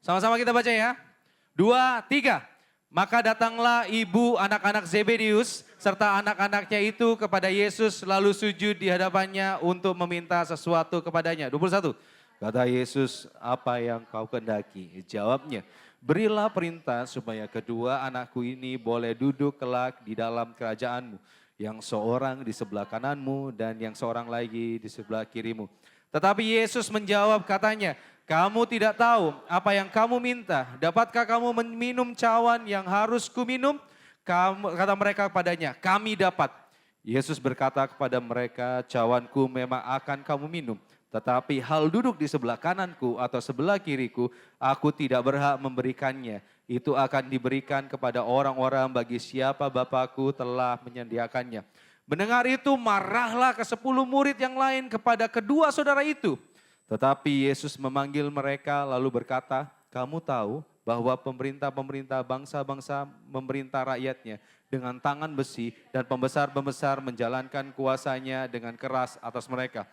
Sama-sama kita baca ya. 2, 3. Maka datanglah ibu anak-anak Zebedius serta anak-anaknya itu kepada Yesus lalu sujud di hadapannya untuk meminta sesuatu kepadanya. 21. Kata Yesus, apa yang kau kehendaki? Jawabnya, berilah perintah supaya kedua anakku ini boleh duduk kelak di dalam kerajaanmu. Yang seorang di sebelah kananmu dan yang seorang lagi di sebelah kirimu. Tetapi Yesus menjawab katanya, kamu tidak tahu apa yang kamu minta. Dapatkah kamu minum cawan yang harus kuminum? Kata mereka kepadanya, kami dapat. Yesus berkata kepada mereka, cawanku memang akan kamu minum. Tetapi hal duduk di sebelah kananku atau sebelah kiriku, aku tidak berhak memberikannya. Itu akan diberikan kepada orang-orang bagi siapa Bapakku telah menyediakannya. Mendengar itu marahlah ke-10 murid yang lain kepada kedua saudara itu. Tetapi Yesus memanggil mereka lalu berkata, kamu tahu bahwa pemerintah-pemerintah bangsa-bangsa memerintah rakyatnya dengan tangan besi dan pembesar-pembesar menjalankan kuasanya dengan keras atas mereka.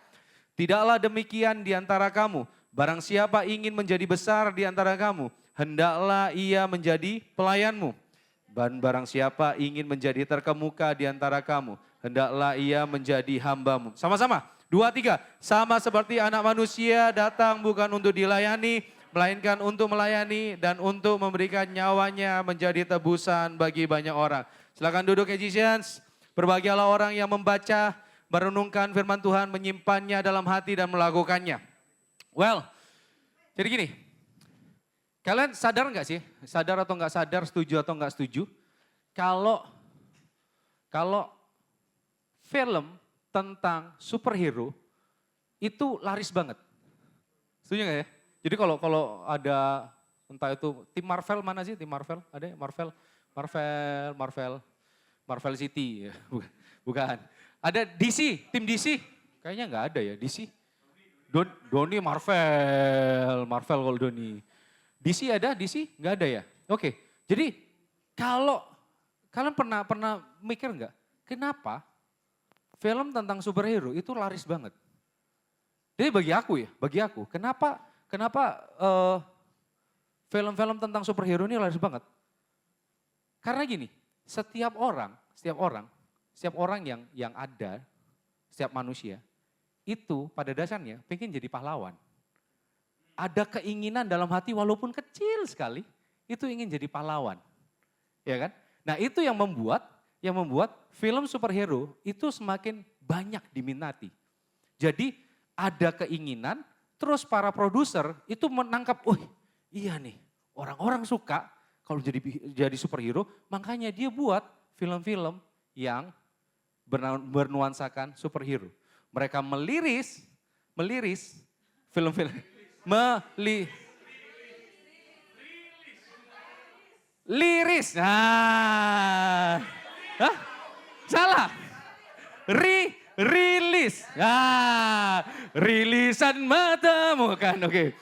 Tidaklah demikian di antara kamu, barang siapa ingin menjadi besar di antara kamu, hendaklah ia menjadi pelayanmu. Dan barang siapa ingin menjadi terkemuka di antara kamu, hendaklah ia menjadi hambamu. Sama-sama. 2, 3, sama seperti anak manusia datang bukan untuk dilayani, melainkan untuk melayani dan untuk memberikan nyawanya menjadi tebusan bagi banyak orang. Silakan duduk Ephesians, berbahagialah orang yang membaca, merenungkan firman Tuhan, menyimpannya dalam hati dan melakukannya. Well, jadi gini, kalian sadar nggak sih, sadar atau nggak sadar, setuju atau nggak setuju, kalau film tentang superhero itu laris banget. Setuju nggak ya? Jadi kalau ada entah itu tim Marvel mana sih tim Marvel? Ada ya? Marvel City ya. Bukan. Ada DC, tim DC. Kayaknya nggak ada ya DC. Doni Marvel kalau Doni. DC ada, DC nggak ada ya? Oke. Jadi kalau kalian pernah mikir nggak? Kenapa film tentang superhero itu laris banget. Jadi bagi aku, kenapa film-film tentang superhero ini laris banget? Karena gini, setiap orang yang ada, setiap manusia itu pada dasarnya pengen jadi pahlawan. Ada keinginan dalam hati walaupun kecil sekali, itu ingin jadi pahlawan. Ya kan? Nah, itu yang membuat film superhero itu semakin banyak diminati. Jadi ada keinginan, terus para produser itu menangkap, oh iya nih orang-orang suka kalau jadi superhero, makanya dia buat film-film yang bernuansakan superhero. Mereka meliris film-film, liris. Nah, hah? Salah. Rilis. Ah, rilisan matamu kan. Oke.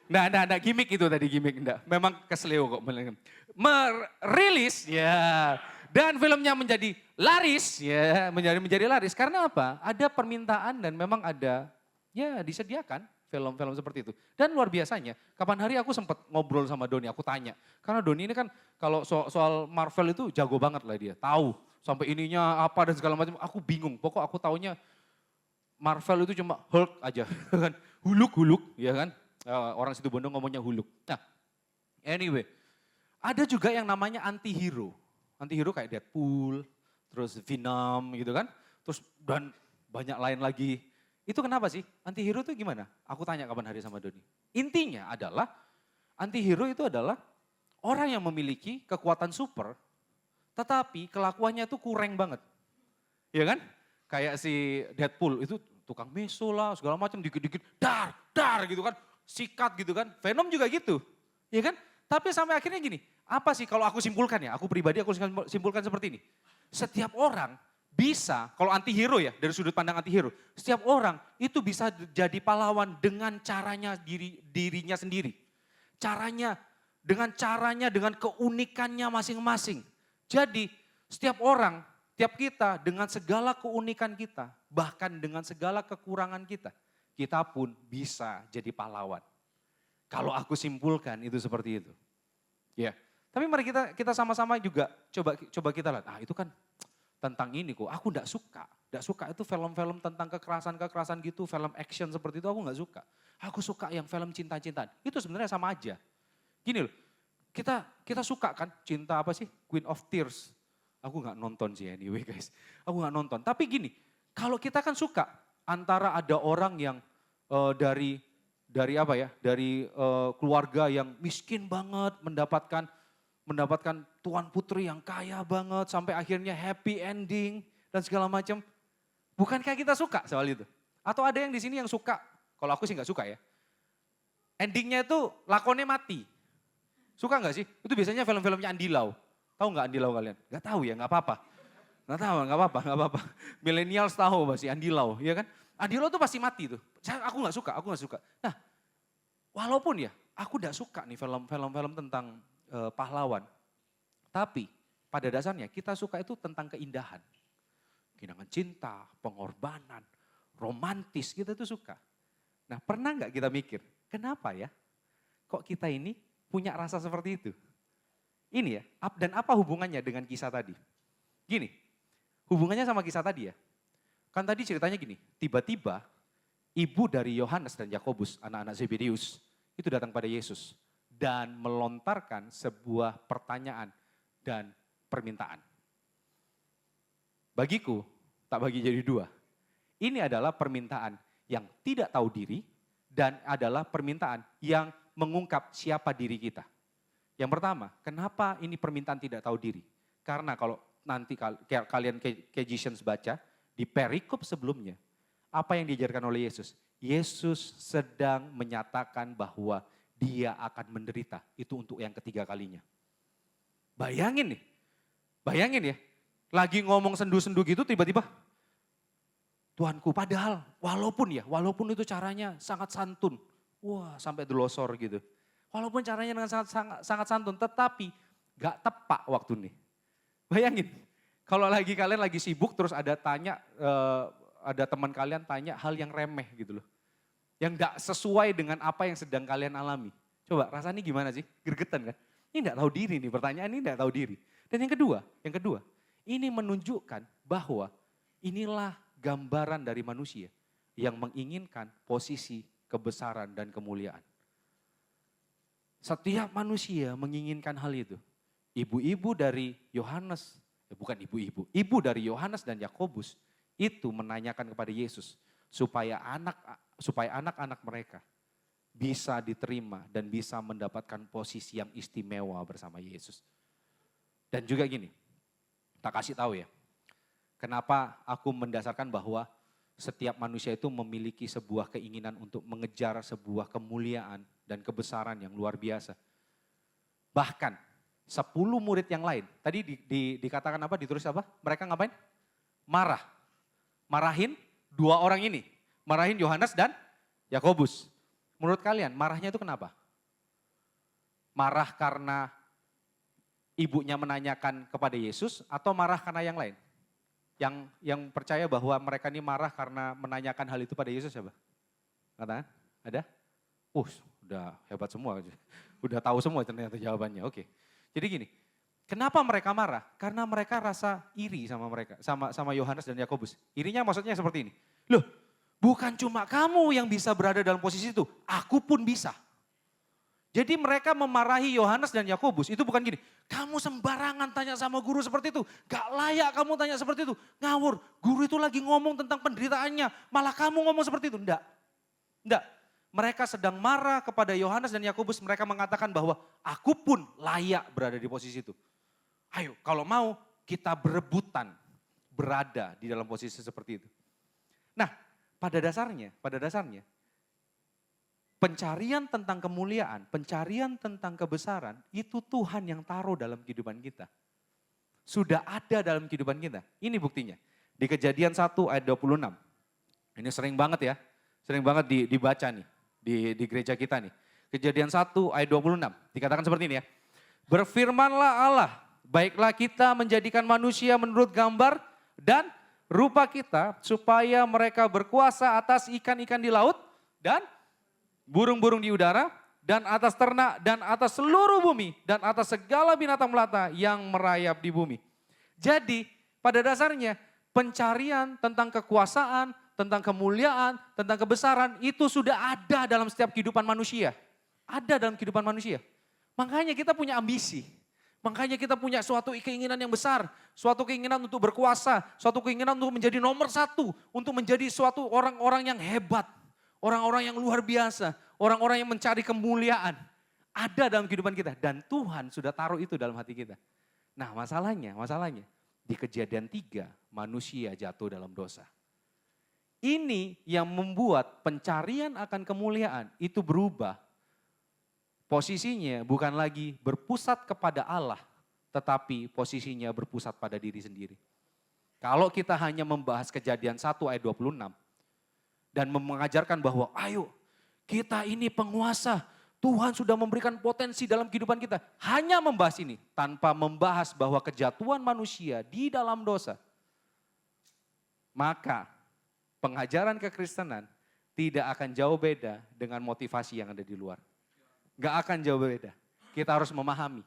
Nah, gimmick itu tadi gimmick enggak. Memang kesleo kok. Merilis ya. Dan filmnya menjadi laris ya, menjadi laris karena apa? Ada permintaan dan memang ada ya disediakan film-film seperti itu. Dan luar biasanya, kapan hari aku sempat ngobrol sama Doni, aku tanya. Karena Doni ini kan kalau soal Marvel itu jago banget lah dia, tahu sampai ininya apa dan segala macam. Aku bingung, pokok aku taunya Marvel itu cuma Hulk aja, kan huluk ya kan. Orang situ Bondo ngomongnya huluk. Nah, anyway, ada juga yang namanya anti-hero. Anti-hero kayak Deadpool, terus Venom gitu kan. Terus dan banyak lain lagi. Itu kenapa sih? Anti-hero itu gimana? Aku tanya kapan hari sama Doni. Intinya adalah anti-hero itu adalah orang yang memiliki kekuatan super, tetapi kelakuannya itu kurang banget. Ya kan? Kayak si Deadpool itu tukang meso lah, segala macam dikit-dikit dar gitu kan. Sikat gitu kan. Venom juga gitu. Ya kan? Tapi sampai akhirnya gini, apa sih kalau aku simpulkan ya, aku pribadi aku simpulkan seperti ini. Setiap orang bisa, kalau anti-hero ya, dari sudut pandang anti-hero, setiap orang itu bisa jadi pahlawan dengan caranya dirinya sendiri. Dengan keunikannya masing-masing. Jadi setiap orang, tiap kita dengan segala keunikan kita, bahkan dengan segala kekurangan kita pun bisa jadi pahlawan. Kalau aku simpulkan itu seperti itu. Ya. Tapi mari kita sama-sama juga coba kita lihat. Ah, itu kan tentang ini kok. Aku enggak suka. Enggak suka itu film-film tentang kekerasan-kekerasan gitu, film action seperti itu aku enggak suka. Aku suka yang film cinta-cintaan. Itu sebenarnya sama aja. Gini loh. Kita suka kan cinta apa sih? Queen of Tears. Aku nggak nonton sih anyway guys. Aku nggak nonton. Tapi gini, kalau kita kan suka antara ada orang yang dari apa ya? Dari keluarga yang miskin banget mendapatkan tuan putri yang kaya banget sampai akhirnya happy ending dan segala macam. Bukankah kita suka soal itu? Atau ada yang di sini yang suka? Kalau aku sih nggak suka ya. Endingnya itu lakonnya mati. Suka nggak sih? Itu biasanya film-filmnya Andi Lau. Tahu nggak Andi Lau kalian? Nggak tahu ya, nggak apa-apa. Nggak tahu, nggak apa-apa. Millennials tahu pasti Andi Lau, ya kan? Andi Lau tuh pasti mati tuh. Aku nggak suka. Nah, walaupun ya, aku nggak suka nih film-film tentang pahlawan. Tapi pada dasarnya kita suka itu tentang keindahan. Keindahan cinta, pengorbanan, romantis, kita tuh suka. Nah, pernah nggak kita mikir, kenapa ya? Kok kita ini punya rasa seperti itu? Ini ya, dan apa hubungannya dengan kisah tadi? Gini, hubungannya sama kisah tadi ya. Kan tadi ceritanya gini, tiba-tiba ibu dari Yohanes dan Yakobus, anak-anak Zebedeus, itu datang pada Yesus dan melontarkan sebuah pertanyaan dan permintaan. Bagiku, tak bagi jadi dua. Ini adalah permintaan yang tidak tahu diri dan adalah permintaan yang mengungkap siapa diri kita. Yang pertama, kenapa ini permintaan tidak tahu diri? Karena kalau nanti kalian Caesians baca, di perikop sebelumnya, apa yang diajarkan oleh Yesus? Yesus sedang menyatakan bahwa dia akan menderita. Itu untuk yang ketiga kalinya. Bayangin ya, lagi ngomong sendu-sendu gitu tiba-tiba, Tuanku, padahal walaupun itu caranya sangat santun. Wah, sampai delosor gitu. Walaupun caranya dengan sangat santun, tetapi gak tepat waktu nih. Bayangin, kalau kalian lagi sibuk terus ada teman kalian tanya hal yang remeh gitu loh. Yang gak sesuai dengan apa yang sedang kalian alami. Coba rasanya gimana sih? Gregetan kan? Ini gak tahu diri nih, pertanyaan ini gak tahu diri. Dan yang kedua, ini menunjukkan bahwa inilah gambaran dari manusia yang menginginkan posisi kebesaran dan kemuliaan. Setiap manusia menginginkan hal itu. Ibu dari Yohanes dan Yakobus itu menanyakan kepada Yesus supaya anak-anak mereka bisa diterima dan bisa mendapatkan posisi yang istimewa bersama Yesus. Dan juga gini, tak kasih tahu ya, kenapa aku mendasarkan bahwa setiap manusia itu memiliki sebuah keinginan untuk mengejar sebuah kemuliaan dan kebesaran yang luar biasa. Bahkan 10 murid yang lain, tadi dikatakan apa, ditulis apa? Mereka ngapain? Marah. Marahin 2 orang ini. Marahin Yohanes dan Yakobus. Menurut kalian marahnya itu kenapa? Marah karena ibunya menanyakan kepada Yesus atau marah karena yang lain? Yang percaya bahwa mereka ini marah karena menanyakan hal itu pada Yesus siapa? Katakan, ada? Udah hebat semua. Udah tahu semua ternyata jawabannya. Oke. Jadi gini, kenapa mereka marah? Karena mereka rasa iri sama Yohanes dan Yakobus. Irinya maksudnya seperti ini. Loh, bukan cuma kamu yang bisa berada dalam posisi itu, aku pun bisa. Jadi mereka memarahi Yohanes dan Yakobus, itu bukan gini, kamu sembarangan tanya sama guru seperti itu, gak layak kamu tanya seperti itu, ngawur. Guru itu lagi ngomong tentang penderitaannya, malah kamu ngomong seperti itu. Enggak. Mereka sedang marah kepada Yohanes dan Yakobus, mereka mengatakan bahwa aku pun layak berada di posisi itu. Ayo kalau mau kita berebutan berada di dalam posisi seperti itu. Nah pada dasarnya pencarian tentang kemuliaan, pencarian tentang kebesaran, itu Tuhan yang taruh dalam kehidupan kita. Sudah ada dalam kehidupan kita. Ini buktinya. Di Kejadian 1 ayat 26. Ini sering banget ya. Sering banget dibaca nih. Di gereja kita nih. Kejadian 1 ayat 26. Dikatakan seperti ini ya. Berfirmanlah Allah, baiklah kita menjadikan manusia menurut gambar dan rupa kita, supaya mereka berkuasa atas ikan-ikan di laut dan burung-burung di udara, dan atas ternak, dan atas seluruh bumi, dan atas segala binatang melata yang merayap di bumi. Jadi pada dasarnya pencarian tentang kekuasaan, tentang kemuliaan, tentang kebesaran itu sudah ada dalam setiap kehidupan manusia. Ada dalam kehidupan manusia. Makanya kita punya ambisi. Makanya kita punya suatu keinginan yang besar. Suatu keinginan untuk berkuasa. Suatu keinginan untuk menjadi nomor satu. Untuk menjadi suatu orang-orang yang hebat. Orang-orang yang luar biasa. Orang-orang yang mencari kemuliaan. Ada dalam kehidupan kita. Dan Tuhan sudah taruh itu dalam hati kita. Nah masalahnya. Di Kejadian 3 manusia jatuh dalam dosa. Ini yang membuat pencarian akan kemuliaan itu berubah. Posisinya bukan lagi berpusat kepada Allah. Tetapi posisinya berpusat pada diri sendiri. Kalau kita hanya membahas Kejadian 1 ayat 26. Dan mengajarkan bahwa ayo kita ini penguasa. Tuhan sudah memberikan potensi dalam kehidupan kita. Hanya membahas ini tanpa membahas bahwa kejatuhan manusia di dalam dosa. Maka pengajaran kekristenan tidak akan jauh beda dengan motivasi yang ada di luar. Gak akan jauh beda. Kita harus memahami.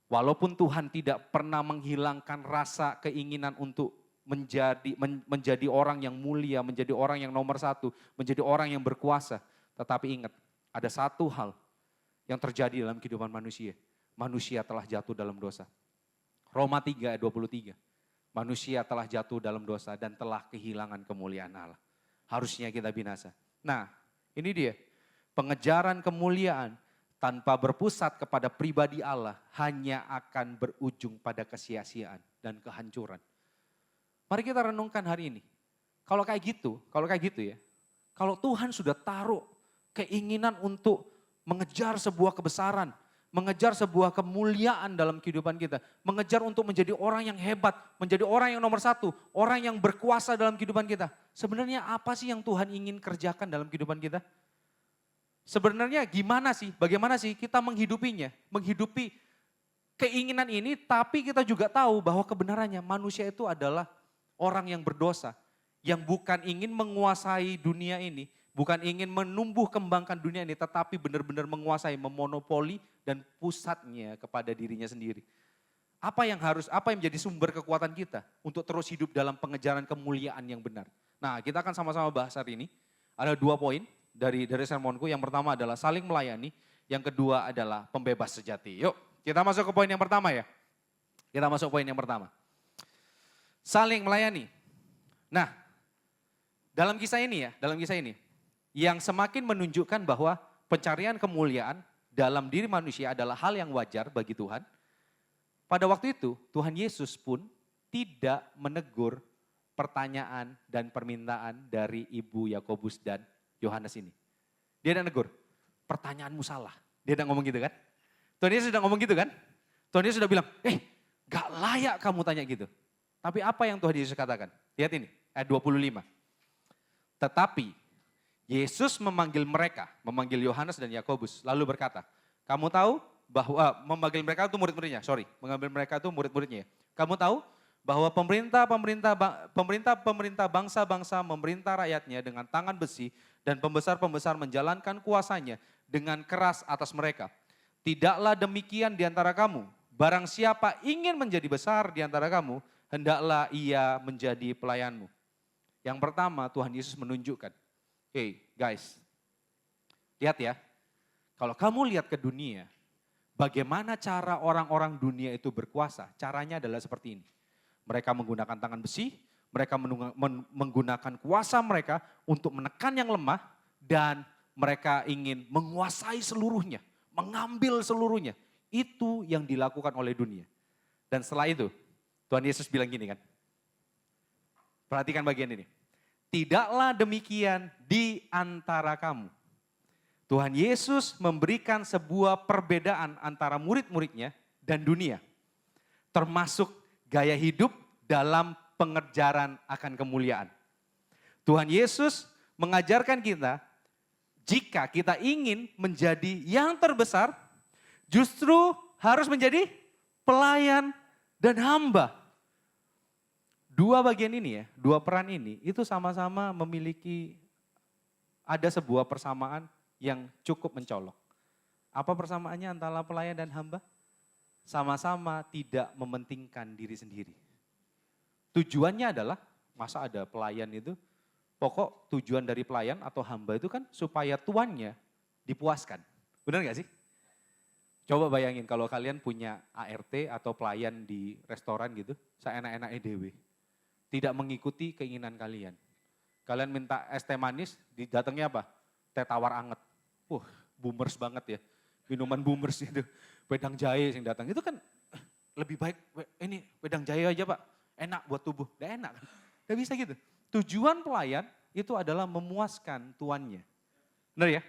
Walaupun Tuhan tidak pernah menghilangkan rasa keinginan untuk menjadi orang yang mulia, menjadi orang yang nomor satu, menjadi orang yang berkuasa. Tetapi ingat, ada satu hal yang terjadi dalam kehidupan manusia. Manusia telah jatuh dalam dosa. Roma 3 ayat 23. Manusia telah jatuh dalam dosa dan telah kehilangan kemuliaan Allah. Harusnya kita binasa. Nah, ini dia. Pengejaran kemuliaan tanpa berpusat kepada pribadi Allah hanya akan berujung pada kesia-siaan dan kehancuran. Mari kita renungkan hari ini. Kalau kayak gitu ya. Kalau Tuhan sudah taruh keinginan untuk mengejar sebuah kebesaran, mengejar sebuah kemuliaan dalam kehidupan kita, mengejar untuk menjadi orang yang hebat, menjadi orang yang nomor satu, orang yang berkuasa dalam kehidupan kita. Sebenarnya apa sih yang Tuhan ingin kerjakan dalam kehidupan kita? Sebenarnya bagaimana sih kita menghidupinya, menghidupi keinginan ini, tapi kita juga tahu bahwa kebenarannya manusia itu adalah orang yang berdosa, yang bukan ingin menguasai dunia ini, bukan ingin menumbuh kembangkan dunia ini, tetapi benar-benar menguasai, memonopoli dan pusatnya kepada dirinya sendiri. Apa yang menjadi sumber kekuatan kita untuk terus hidup dalam pengejaran kemuliaan yang benar? Nah, kita akan sama-sama bahas hari ini. Ada 2 poin dari sermonku. Yang pertama adalah saling melayani, yang kedua adalah pembebas sejati. Yuk, kita masuk ke poin yang pertama ya. Kita masuk poin yang pertama. Saling melayani. Nah, dalam kisah ini, yang semakin menunjukkan bahwa pencarian kemuliaan dalam diri manusia adalah hal yang wajar bagi Tuhan. Pada waktu itu, Tuhan Yesus pun tidak menegur pertanyaan dan permintaan dari ibu Yakobus dan Yohanes ini. Dia tidak menegur, pertanyaanmu salah. Dia tidak ngomong gitu kan? Tuhan Yesus sudah ngomong gitu kan? Tuhan Yesus sudah bilang, gak layak kamu tanya gitu. Tapi apa yang Tuhan Yesus katakan? Lihat ini, ayat 25. Tetapi Yesus memanggil Yohanes dan Yakobus, lalu berkata, kamu tahu bahwa memanggil mereka itu murid-muridnya, mengambil mereka itu murid-muridnya. Kamu tahu bahwa pemerintah bangsa-bangsa memerintah rakyatnya dengan tangan besi dan pembesar-pembesar menjalankan kuasanya dengan keras atas mereka. Tidaklah demikian di antara kamu. Barang siapa ingin menjadi besar di antara kamu, hendaklah ia menjadi pelayanmu. Yang pertama Tuhan Yesus menunjukkan, guys, lihat ya, kalau kamu lihat ke dunia, bagaimana cara orang-orang dunia itu berkuasa, caranya adalah seperti ini. Mereka menggunakan tangan besi, mereka menggunakan kuasa mereka untuk menekan yang lemah, dan mereka ingin menguasai seluruhnya, mengambil seluruhnya. Itu yang dilakukan oleh dunia. Dan setelah itu, Tuhan Yesus bilang gini kan, perhatikan bagian ini. Tidaklah demikian di antara kamu. Tuhan Yesus memberikan sebuah perbedaan antara murid-muridnya dan dunia. Termasuk gaya hidup dalam pengejaran akan kemuliaan. Tuhan Yesus mengajarkan kita, jika kita ingin menjadi yang terbesar, justru harus menjadi pelayan dan hamba. Dua bagian ini ya, dua peran ini, itu sama-sama memiliki ada sebuah persamaan yang cukup mencolok. Apa persamaannya antara pelayan dan hamba? Sama-sama tidak mementingkan diri sendiri. Tujuannya adalah, masa ada pelayan itu, pokok tujuan dari pelayan atau hamba itu kan supaya tuannya dipuaskan. Benar gak sih? Coba bayangin kalau kalian punya ART atau pelayan di restoran gitu, seenak-enak EDW. Tidak mengikuti keinginan kalian. Kalian minta es teh manis, datangnya apa? Teh tawar anget. Boomers banget ya. Minuman boomers itu. Wedang jahe yang datang. Itu kan lebih baik, ini wedang jahe aja Pak. Enak buat tubuh. Gak enak kan? Gak bisa gitu. Tujuan pelayan itu adalah memuaskan tuannya. Benar ya?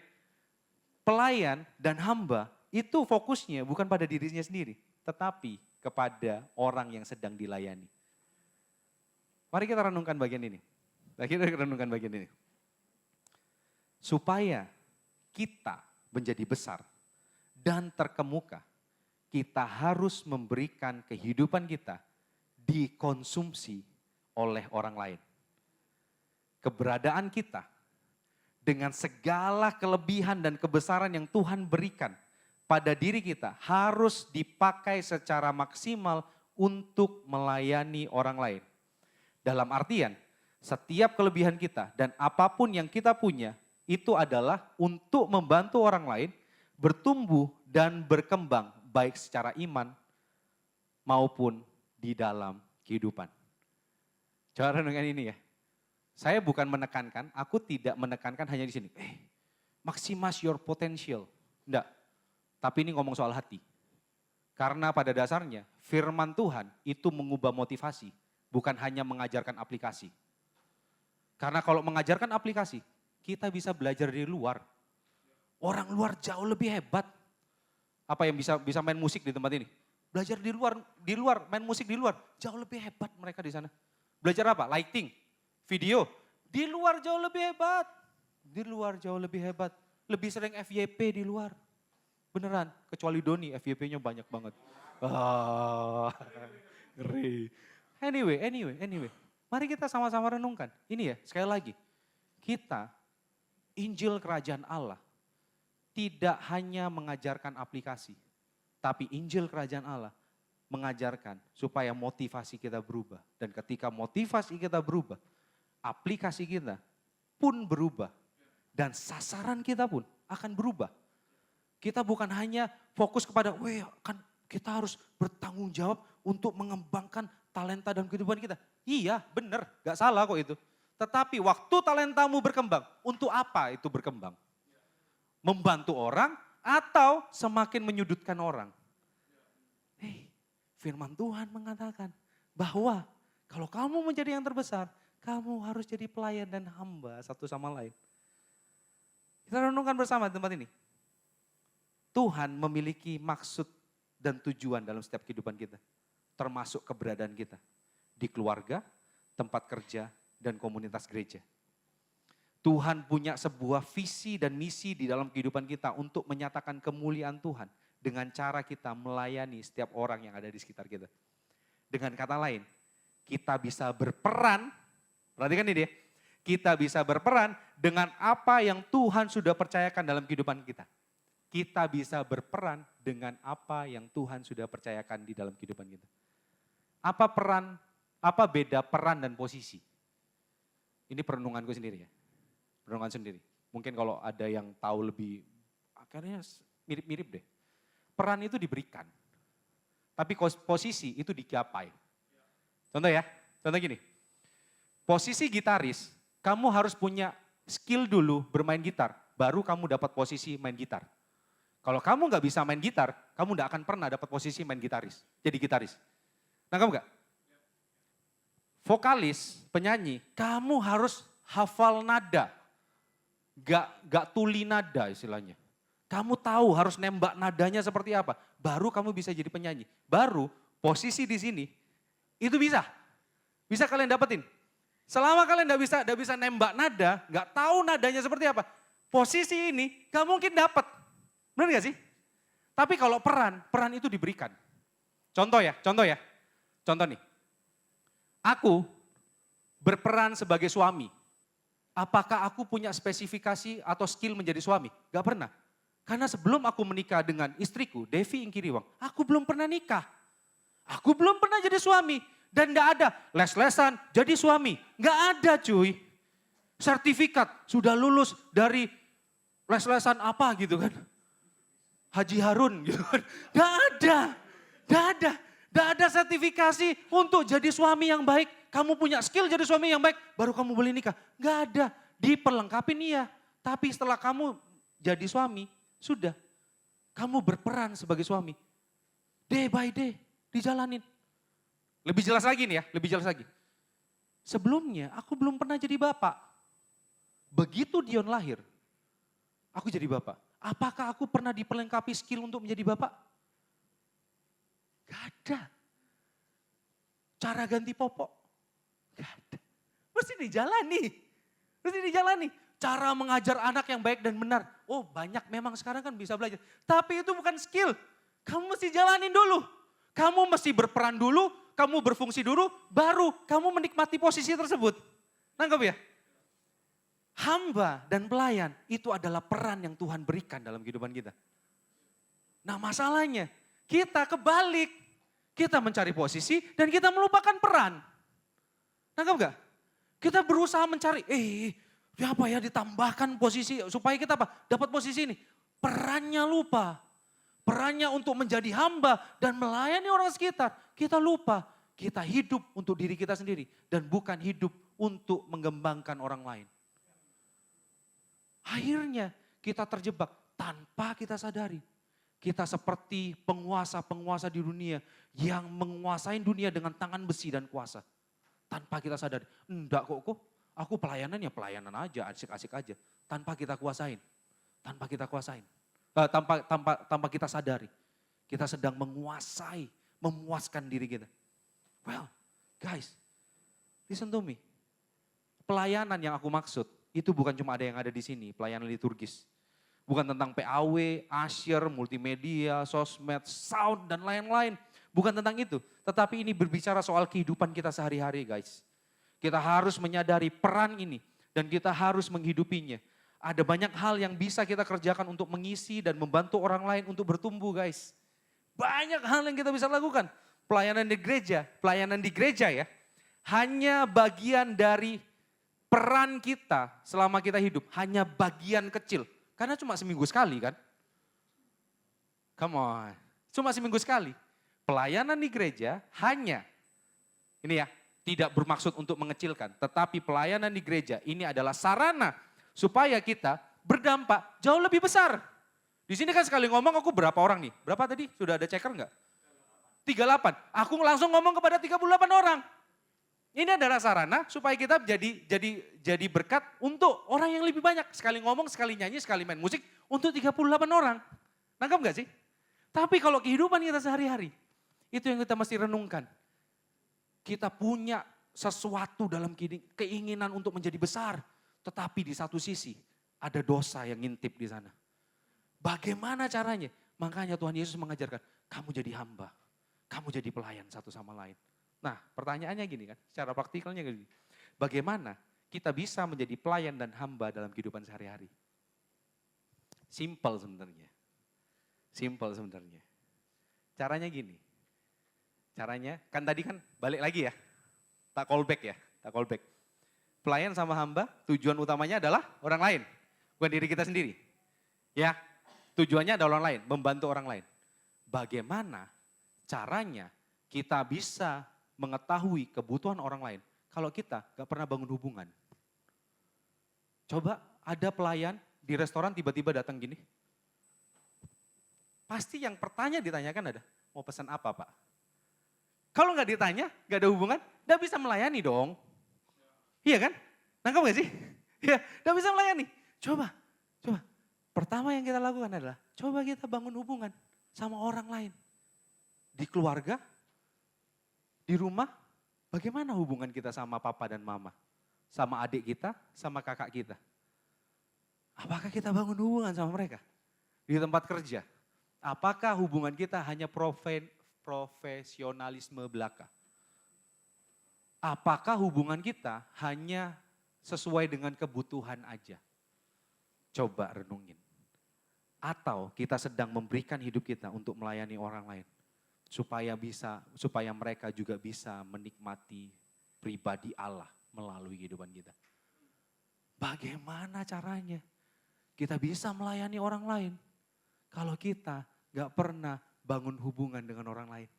Pelayan dan hamba itu fokusnya bukan pada dirinya sendiri. Tetapi kepada orang yang sedang dilayani. Mari kita renungkan bagian ini. Kita renungkan bagian ini. Supaya kita menjadi besar dan terkemuka, kita harus memberikan kehidupan kita dikonsumsi oleh orang lain. Keberadaan kita dengan segala kelebihan dan kebesaran yang Tuhan berikan pada diri kita harus dipakai secara maksimal untuk melayani orang lain. Dalam artian, setiap kelebihan kita dan apapun yang kita punya itu adalah untuk membantu orang lain bertumbuh dan berkembang baik secara iman maupun di dalam kehidupan. Coba renungkan ini ya. Saya bukan menekankan, aku tidak menekankan hanya di sini. Maximize your potential. Enggak. Tapi ini ngomong soal hati. Karena pada dasarnya firman Tuhan itu mengubah motivasi, bukan hanya mengajarkan aplikasi. Karena kalau mengajarkan aplikasi, kita bisa belajar dari luar. Orang luar jauh lebih hebat. Apa yang bisa main musik di tempat ini? Belajar di luar, main musik di luar. Jauh lebih hebat mereka di sana. Belajar apa? Lighting, video. Di luar jauh lebih hebat. Di luar jauh lebih hebat. Lebih sering FYP di luar. Beneran, kecuali Doni FYP-nya banyak banget. Ngeri. Anyway. Mari kita sama-sama renungkan. Ini ya, sekali lagi. Kita, Injil Kerajaan Allah, tidak hanya mengajarkan aplikasi. Tapi Injil Kerajaan Allah mengajarkan supaya motivasi kita berubah. Dan ketika motivasi kita berubah, aplikasi kita pun berubah. Dan sasaran kita pun akan berubah. Kita bukan hanya fokus kepada, kan kita harus bertanggung jawab untuk mengembangkan talenta dan kehidupan kita. Iya benar, gak salah kok itu. Tetapi waktu talentamu berkembang, untuk apa itu berkembang? Membantu orang atau semakin menyudutkan orang? Firman Tuhan mengatakan bahwa kalau kamu menjadi yang terbesar, kamu harus jadi pelayan dan hamba satu sama lain. Kita renungkan bersama di tempat ini. Tuhan memiliki maksud dan tujuan dalam setiap kehidupan kita. Termasuk keberadaan kita. Di keluarga, tempat kerja, dan komunitas gereja. Tuhan punya sebuah visi dan misi di dalam kehidupan kita untuk menyatakan kemuliaan Tuhan. Dengan cara kita melayani setiap orang yang ada di sekitar kita. Dengan kata lain, kita bisa berperan, perhatikan ini dia. Kita bisa berperan dengan apa yang Tuhan sudah percayakan dalam kehidupan kita. Kita bisa berperan dengan apa yang Tuhan sudah percayakan di dalam kehidupan kita. Apa beda peran dan posisi? Ini perenunganku sendiri ya. Perenungan sendiri. Mungkin kalau ada yang tahu lebih, akhirnya mirip-mirip deh. Peran itu diberikan. Tapi posisi itu digapai. Contoh ya, contoh gini. Posisi gitaris, kamu harus punya skill dulu bermain gitar. Baru kamu dapat posisi main gitar. Kalau kamu nggak bisa main gitar, kamu nggak akan pernah dapat posisi main gitaris. Jadi gitaris. Nangkap nggak? Vokalis, penyanyi, kamu harus hafal nada. Gak tuli nada istilahnya. Kamu tahu harus nembak nadanya seperti apa. Baru kamu bisa jadi penyanyi. Baru posisi di sini, itu bisa. Bisa kalian dapetin. Selama kalian gak bisa nembak nada, gak tahu nadanya seperti apa. Posisi ini gak mungkin dapat. Benar gak sih? Tapi kalau peran itu diberikan. Contoh nih. Aku berperan sebagai suami. Apakah aku punya spesifikasi atau skill menjadi suami? Gak pernah. Karena sebelum aku menikah dengan istriku, Devi Ingkiriwang, aku belum pernah nikah. Aku belum pernah jadi suami. Dan gak ada les-lesan jadi suami. Gak ada cuy. Sertifikat sudah lulus dari les-lesan apa gitu kan. Haji Harun gitu kan. Gak ada. Gak ada. Gak ada sertifikasi untuk jadi suami yang baik. Kamu punya skill jadi suami yang baik, baru kamu boleh nikah. Gak ada. Diperlengkapi iya. Tapi setelah kamu jadi suami, sudah. Kamu berperan sebagai suami. Day by day, dijalanin. Lebih jelas lagi nih ya, lebih jelas lagi. Sebelumnya aku belum pernah jadi bapak. Begitu Dion lahir, aku jadi bapak. Apakah aku pernah diperlengkapi skill untuk menjadi bapak? Gak ada. Cara ganti popok? Gak ada. Mesti dijalani. Mesti dijalani. Cara mengajar anak yang baik dan benar. Oh banyak memang sekarang kan bisa belajar. Tapi itu bukan skill. Kamu mesti jalanin dulu. Kamu mesti berperan dulu, kamu berfungsi dulu, baru kamu menikmati posisi tersebut. Nangkep ya? Hamba dan pelayan itu adalah peran yang Tuhan berikan dalam kehidupan kita. Nah masalahnya, kita kebalik. Kita mencari posisi dan kita melupakan peran. Nangkep gak? Kita berusaha mencari, apa ya ditambahkan posisi supaya kita apa? Dapat posisi ini. Perannya lupa. Perannya untuk menjadi hamba dan melayani orang sekitar. Kita lupa. Kita hidup untuk diri kita sendiri. Dan bukan hidup untuk mengembangkan orang lain. Akhirnya kita terjebak tanpa kita sadari. Kita seperti penguasa-penguasa di dunia yang menguasai dunia dengan tangan besi dan kuasa. Tanpa kita sadari. Enggak kok, aku pelayanan ya pelayanan aja, asik-asik aja. Tanpa kita kuasain. Tanpa kita kuasain. Tanpa kita sadari. Kita sedang menguasai, memuaskan diri kita. Well, guys, listen to me. Pelayanan yang aku maksud, itu bukan cuma ada yang ada di sini, pelayanan liturgis. Bukan tentang PAW, asyir, multimedia, sosmed, sound, dan lain-lain. Bukan tentang itu, tetapi ini berbicara soal kehidupan kita sehari-hari guys. Kita harus menyadari peran ini dan kita harus menghidupinya. Ada banyak hal yang bisa kita kerjakan untuk mengisi dan membantu orang lain untuk bertumbuh guys. Banyak hal yang kita bisa lakukan. Pelayanan di gereja ya, hanya bagian dari peran kita selama kita hidup. Hanya bagian kecil, karena cuma seminggu sekali kan. Come on, cuma seminggu sekali. Pelayanan di gereja hanya, ini ya, tidak bermaksud untuk mengecilkan. Tetapi pelayanan di gereja ini adalah sarana supaya kita berdampak jauh lebih besar. Di sini kan sekali ngomong aku berapa orang nih? Berapa tadi? Sudah ada checker enggak? 38. Aku langsung ngomong kepada 38 orang. Ini adalah sarana supaya kita jadi berkat untuk orang yang lebih banyak. Sekali ngomong, sekali nyanyi, sekali main musik untuk 38 orang. Nangkap enggak sih? Tapi kalau kehidupan kita sehari-hari, itu yang kita mesti renungkan. Kita punya sesuatu dalam keinginan untuk menjadi besar. Tetapi di satu sisi ada dosa yang ngintip di sana. Bagaimana caranya? Makanya Tuhan Yesus mengajarkan, kamu jadi hamba. Kamu jadi pelayan satu sama lain. Nah pertanyaannya gini kan, secara praktikalnya gini. Bagaimana kita bisa menjadi pelayan dan hamba dalam kehidupan sehari-hari? Simple sebenarnya. Simple sebenarnya. Caranya gini. Caranya, kan tadi kan balik lagi ya. Tak callback ya, tak callback. Pelayan sama hamba tujuan utamanya adalah orang lain. Bukan diri kita sendiri. Ya, tujuannya adalah orang lain, membantu orang lain. Bagaimana caranya kita bisa mengetahui kebutuhan orang lain kalau kita gak pernah bangun hubungan? Coba ada pelayan di restoran tiba-tiba datang gini. Pasti yang pertanyaan ditanyakan ada, mau pesan apa Pak? Kalau gak ditanya, gak ada hubungan, gak bisa melayani dong. Iya kan? Nangkap gak sih? Ya, gak bisa melayani. Coba. Pertama yang kita lakukan adalah, coba kita bangun hubungan sama orang lain. Di keluarga, di rumah, bagaimana hubungan kita sama papa dan mama? Sama adik kita, sama kakak kita. Apakah kita bangun hubungan sama mereka? Di tempat kerja, apakah hubungan kita hanya profesionalisme belaka? Apakah hubungan kita hanya sesuai dengan kebutuhan aja? Coba renungin. Atau kita sedang memberikan hidup kita untuk melayani orang lain. Supaya mereka juga bisa menikmati pribadi Allah melalui kehidupan kita. Bagaimana caranya kita bisa melayani orang lain kalau kita gak pernah bangun hubungan dengan orang lain?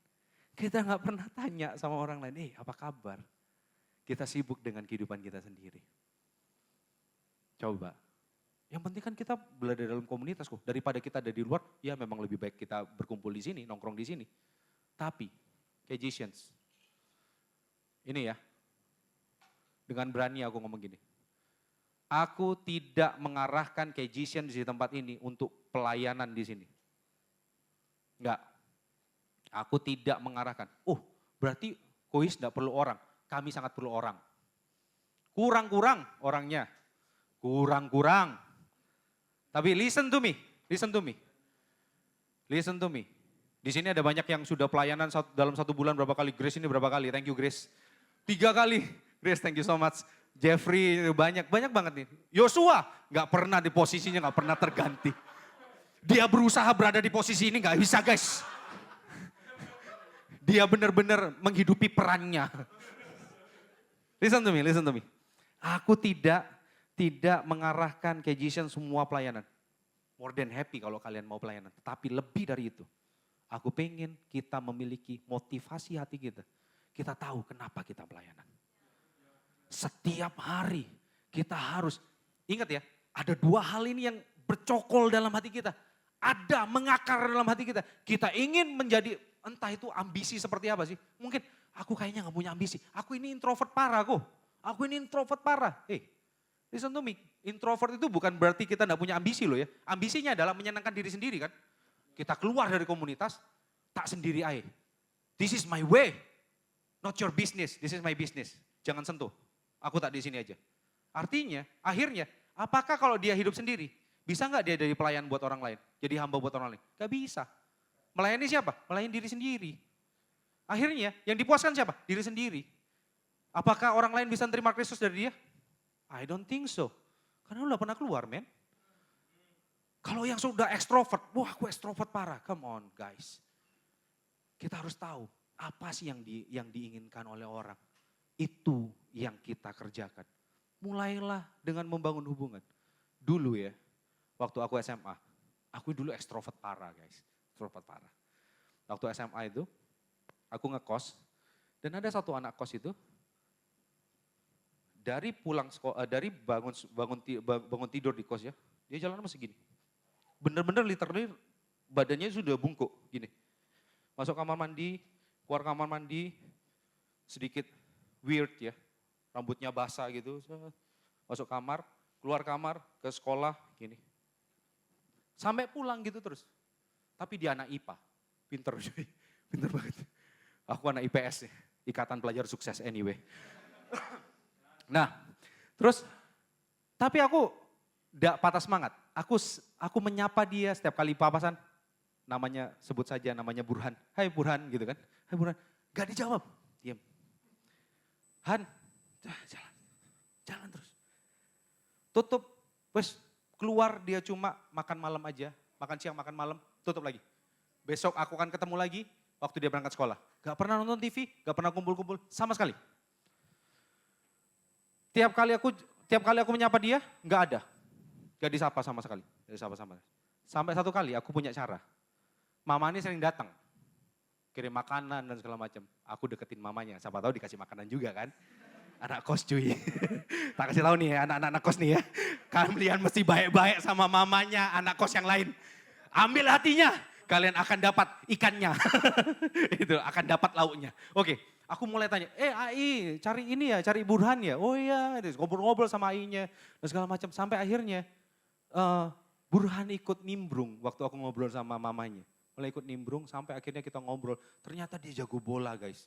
Kita gak pernah tanya sama orang lain, apa kabar? Kita sibuk dengan kehidupan kita sendiri. Coba, yang penting kan kita berada dalam komunitas kok. Daripada kita ada di luar, ya memang lebih baik kita berkumpul di sini, nongkrong di sini. Tapi, Kejisians, ini ya, dengan berani aku ngomong gini. Aku tidak mengarahkan Kejisians di tempat ini untuk pelayanan di sini. Enggak. Aku tidak mengarahkan. Berarti Kois tidak perlu orang. Kami sangat perlu orang. Kurang-kurang orangnya. Kurang-kurang. Tapi listen to me. Di sini ada banyak yang sudah pelayanan dalam 1 bulan berapa kali. Grace ini berapa kali? Thank you Grace. 3 kali. Grace, thank you so much. Jeffrey banyak banget nih. Yosua nggak pernah di posisinya, nggak pernah terganti. Dia berusaha berada di posisi ini nggak bisa guys. Dia benar-benar menghidupi perannya. Listen to me. Aku tidak mengarahkan Kejisian semua pelayanan. More than happy kalau kalian mau pelayanan. Tetapi lebih dari itu. Aku pengen kita memiliki motivasi hati kita. Kita tahu kenapa kita pelayanan. Setiap hari kita harus, ingat ya, ada 2 hal ini yang bercokol dalam hati kita. Ada mengakar dalam hati kita. Kita ingin menjadi, entah itu ambisi seperti apa sih. Mungkin aku kayaknya gak punya ambisi. Aku ini introvert parah kok. Listen to me. Introvert itu bukan berarti kita gak punya ambisi loh ya. Ambisinya adalah menyenangkan diri sendiri kan. Kita keluar dari komunitas, tak sendiri aja. This is my way. Not your business, this is my business. Jangan sentuh, aku tak di sini aja. Artinya, akhirnya, apakah kalau dia hidup sendiri, bisa nggak dia jadi pelayan buat orang lain? Jadi hamba buat orang lain? Gak bisa. Melayani siapa? Melayani diri sendiri. Akhirnya, yang dipuaskan siapa? Diri sendiri. Apakah orang lain bisa terima Kristus dari dia? I don't think so. Karena udah pernah keluar, men. Kalau yang sudah ekstrovert, wah aku ekstrovert parah. Come on guys. Kita harus tahu apa sih yang diinginkan oleh orang. Itu yang kita kerjakan. Mulailah dengan membangun hubungan. Dulu ya, waktu aku SMA, aku dulu ekstrovert parah guys. Ekstrovert parah. Waktu SMA itu, aku ngekos, dan ada satu anak kos itu, dari pulang sekolah, dari bangun tidur di kos ya, dia jalan masih gini. Bener-bener literally badannya sudah bungkuk gini. Masuk kamar mandi, keluar kamar mandi, sedikit weird ya. Rambutnya basah gitu, masuk kamar, keluar kamar, ke sekolah gini. Sampai pulang gitu terus. Tapi dia anak IPA, pinter banget. Aku anak IPS nih, Ikatan Pelajar Sukses anyway. Nah, terus tapi aku gak patah semangat. Aku menyapa dia setiap kali papasan. Namanya, sebut saja namanya Burhan. Hai Burhan gitu kan. Hai Burhan. Gak dijawab. Diam. Han, jalan terus. Tutup, wes keluar dia cuma makan malam aja. Makan siang, makan malam, tutup lagi. Besok aku akan ketemu lagi waktu dia berangkat sekolah. Gak pernah nonton TV, gak pernah kumpul-kumpul, sama sekali. Tiap kali aku menyapa dia, gak ada. Gak disapa sama sekali. Sampai satu kali aku punya cara. Mama ini sering datang. Kirim makanan dan segala macam. Aku deketin mamanya, siapa tahu dikasih makanan juga kan. Anak kos cuy. Tak kasih tahu nih ya, anak-anak kos nih ya. Kalian mesti baik-baik sama mamanya, anak kos yang lain. Ambil hatinya, kalian akan dapat ikannya. Itu akan dapat lauknya. Oke, aku mulai tanya, Ai, cari ini ya, cari Burhan ya. Oh iya, ngobrol-ngobrol sama Ainya dan segala macam. Sampai akhirnya Burhan ikut nimbrung waktu aku ngobrol sama mamanya. Mulai ikut nimbrung sampai akhirnya kita ngobrol. Ternyata dia jago bola guys.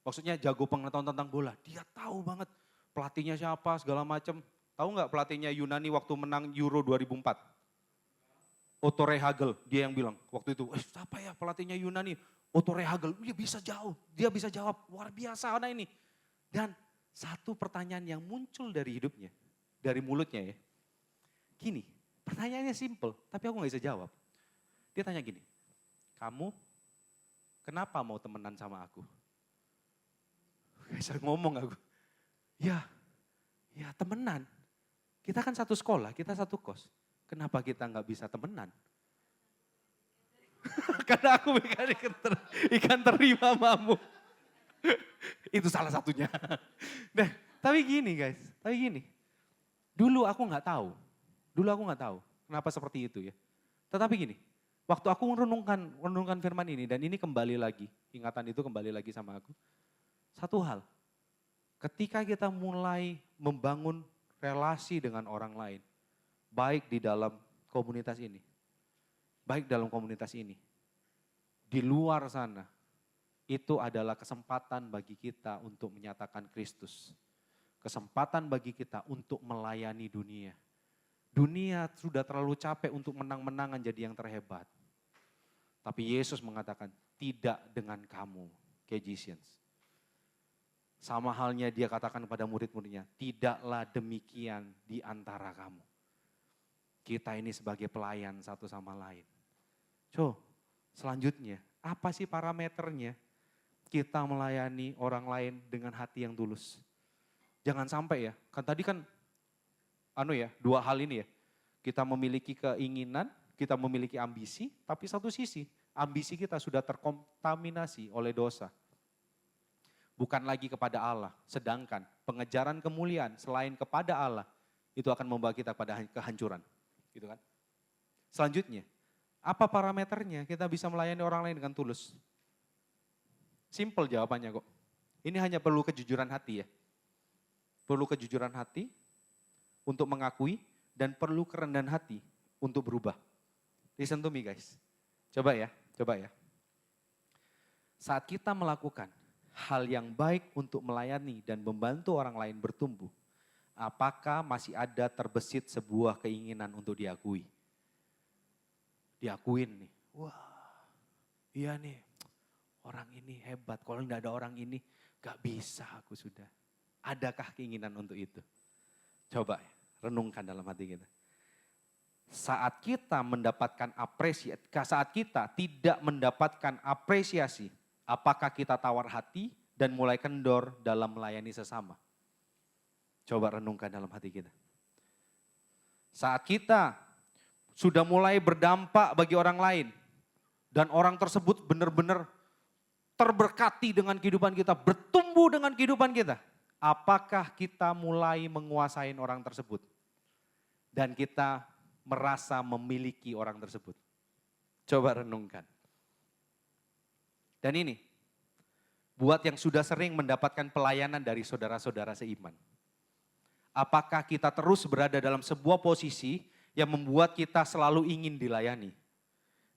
Maksudnya jago pengetahuan tentang bola. Dia tahu banget pelatihnya siapa segala macam. Tahu nggak pelatihnya Yunani waktu menang Euro 2004? Otto Rehhagel, dia yang bilang waktu itu, siapa ya pelatihnya Yunani? Otto Rehhagel, dia bisa jawab, luar biasa anak ini. Dan satu pertanyaan yang muncul dari hidupnya, dari mulutnya ya. Gini, Pertanyaannya simple, tapi aku gak bisa jawab. Dia tanya gini, kamu kenapa mau temenan sama aku? Gak bisa ngomong aku. Ya temenan. Kita kan satu sekolah, kita satu kos. Kenapa kita gak bisa temenan? Karena aku ikan teri mamamu. Itu salah satunya. Nah, tapi gini guys, dulu aku nggak tahu kenapa seperti itu ya. Tetapi gini, waktu aku renungkan firman ini dan ini kembali lagi, ingatan itu kembali lagi sama aku. Satu hal, ketika kita mulai membangun relasi dengan orang lain, baik di dalam komunitas ini, di luar sana, itu adalah kesempatan bagi kita untuk menyatakan Kristus. Kesempatan bagi kita untuk melayani dunia. Dunia sudah terlalu capek untuk menang-menangan jadi yang terhebat. Tapi Yesus mengatakan, tidak dengan kamu, Kejisians. Sama halnya dia katakan kepada murid-muridnya, tidaklah demikian di antara kamu. Kita ini sebagai pelayan satu sama lain. Selanjutnya, apa sih parameternya kita melayani orang lain dengan hati yang tulus? Jangan sampai ya, kan tadi kan dua hal ini ya. Kita memiliki keinginan, kita memiliki ambisi, tapi satu sisi ambisi kita sudah terkontaminasi oleh dosa. Bukan lagi kepada Allah, sedangkan pengejaran kemuliaan selain kepada Allah itu akan membawa kita pada kehancuran, gitu kan? Selanjutnya, apa parameternya kita bisa melayani orang lain dengan tulus? Simple jawabannya kok. Ini hanya perlu kejujuran hati ya. Perlu kejujuran hati untuk mengakui dan perlu kerendahan hati untuk berubah. Listen to me guys. Coba ya. Saat kita melakukan hal yang baik untuk melayani dan membantu orang lain bertumbuh, apakah masih ada terbesit sebuah keinginan untuk diakui? Diakuin nih. Wah, iya nih. Orang ini hebat, kalau tidak ada orang ini gak bisa aku sudah. Adakah keinginan untuk itu? Coba renungkan dalam hati kita. Saat kita mendapatkan apresiasi, saat kita tidak mendapatkan apresiasi, apakah kita tawar hati dan mulai kendor dalam melayani sesama? Coba renungkan dalam hati kita. Saat kita sudah mulai berdampak bagi orang lain dan orang tersebut benar-benar terberkati dengan kehidupan kita, bertumbuh dengan kehidupan kita. Apakah kita mulai menguasai orang tersebut? Dan kita merasa memiliki orang tersebut. Coba renungkan. Dan ini, buat yang sudah sering mendapatkan pelayanan dari saudara-saudara seiman. Apakah kita terus berada dalam sebuah posisi yang membuat kita selalu ingin dilayani?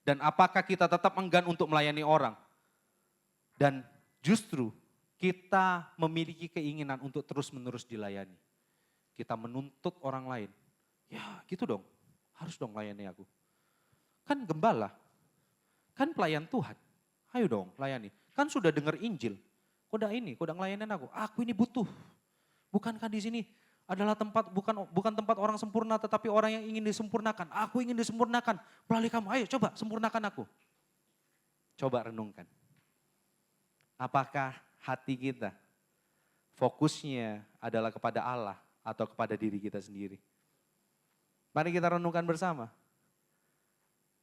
Dan apakah kita tetap enggan untuk melayani orang? Dan justru kita memiliki keinginan untuk terus-menerus dilayani. Kita menuntut orang lain. Ya gitu dong, harus dong layani aku. Kan gembala, kan pelayan Tuhan. Ayo dong layani. Kan sudah dengar Injil. Kok ngelayanin aku ini butuh. Bukankah di sini adalah tempat, bukan tempat orang sempurna, tetapi orang yang ingin disempurnakan. Aku ingin disempurnakan melalui kamu. Ayo coba sempurnakan aku. Coba renungkan. Apakah hati kita fokusnya adalah kepada Allah atau kepada diri kita sendiri? Mari kita renungkan bersama.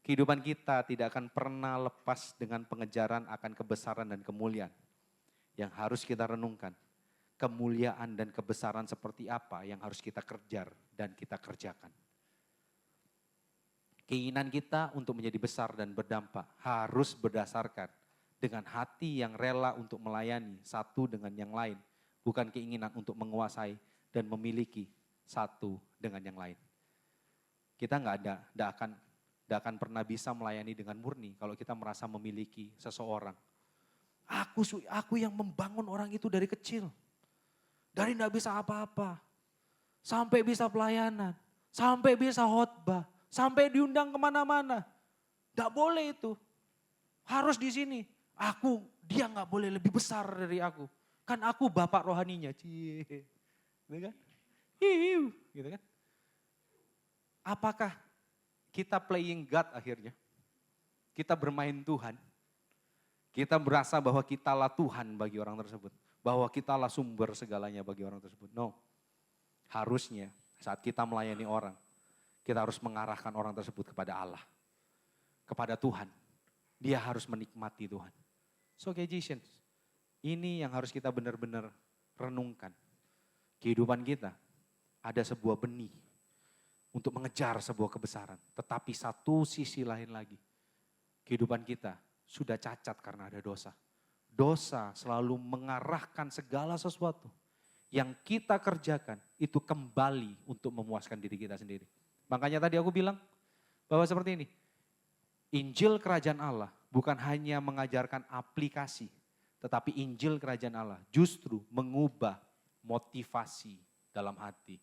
Kehidupan kita tidak akan pernah lepas dengan pengejaran akan kebesaran dan kemuliaan. Yang harus kita renungkan, kemuliaan dan kebesaran seperti apa yang harus kita kejar dan kita kerjakan. Keinginan kita untuk menjadi besar dan berdampak harus berdasarkan dengan hati yang rela untuk melayani satu dengan yang lain. Bukan keinginan untuk menguasai dan memiliki satu dengan yang lain. Kita nggak akan pernah bisa melayani dengan murni kalau kita merasa memiliki seseorang. Aku yang membangun orang itu dari kecil. Dari nggak bisa apa-apa. Sampai bisa pelayanan. Sampai bisa khotbah. Sampai diundang kemana-mana. Nggak boleh itu. Harus di sini. Dia nggak boleh lebih besar dari aku. Kan aku bapak rohaninya. Gitu kan? Gitu kan? Apakah kita playing God akhirnya. Kita bermain Tuhan. Kita merasa bahwa kitalah Tuhan bagi orang tersebut. Bahwa kitalah sumber segalanya bagi orang tersebut. No. Harusnya saat kita melayani orang, kita harus mengarahkan orang tersebut kepada Allah. Kepada Tuhan. Dia harus menikmati Tuhan. So Cajasians, ini yang harus kita benar-benar renungkan. Kehidupan kita ada sebuah benih untuk mengejar sebuah kebesaran. Tetapi satu sisi lain lagi, kehidupan kita sudah cacat karena ada dosa. Dosa selalu mengarahkan segala sesuatu yang kita kerjakan itu kembali untuk memuaskan diri kita sendiri. Makanya tadi aku bilang bahwa seperti ini, Injil Kerajaan Allah bukan hanya mengajarkan aplikasi, tetapi Injil Kerajaan Allah justru mengubah motivasi dalam hati.